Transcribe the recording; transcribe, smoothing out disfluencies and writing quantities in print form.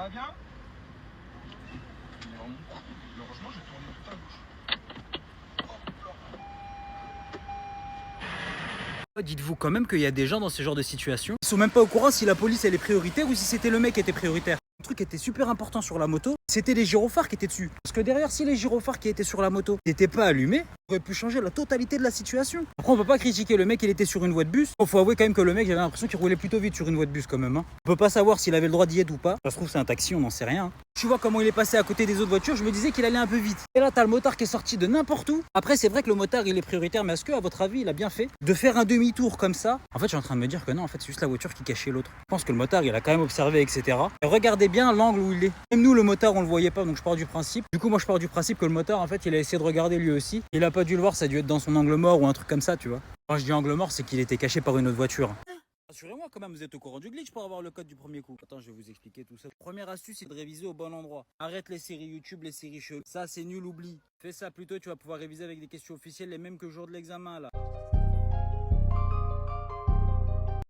va bien? Non. Heureusement, j'ai tourné tout à gauche. Dites-vous quand même qu'il y a des gens dans ce genre de situation, ils sont même pas au courant si la police elle est prioritaire ou si c'était le mec qui était prioritaire. Un truc qui était super important sur la moto, c'était les gyrophares qui étaient dessus. Parce que derrière, si les gyrophares qui étaient sur la moto n'étaient pas allumés, on aurait pu changer la totalité de la situation. Après, on peut pas critiquer le mec, il était sur une voie de bus. Faut avouer quand même que le mec, j'avais l'impression qu'il roulait plutôt vite sur une voie de bus quand même. On peut pas savoir s'il avait le droit d'y être ou pas. Ça se trouve, c'est un taxi, on n'en sait rien. Tu vois comment il est passé à côté des autres voitures, je me disais qu'il allait un peu vite. Et là, t'as le motard qui est sorti de n'importe où. Après, c'est vrai que le motard, il est prioritaire, mais est-ce que, à votre avis, il a bien fait de faire un demi-tour comme ça? En fait, je suis en train de me dire que non, en fait, c'est juste la voiture qui cachait l'autre. Je pense que le motard, il a quand même observé, etc. Et regardez bien l'angle où il est. Même nous, le motard, on le voyait pas, donc je pars du principe. Du coup, moi, je pars du principe que le motard, en fait, il a essayé de regarder lui aussi. Il a pas dû le voir, ça a dû être dans son angle mort ou un truc comme ça, tu vois. Quand je dis angle mort, c'est qu'il était caché par une autre voiture. Rassurez-moi quand même, vous êtes au courant du glitch pour avoir le code du premier coup. Attends, je vais vous expliquer tout ça. Première astuce, c'est de réviser au bon endroit. Arrête les séries YouTube, les séries cheloues. Ça, c'est nul, oublie. Fais ça plutôt, tu vas pouvoir réviser avec des questions officielles, les mêmes que le jour de l'examen là.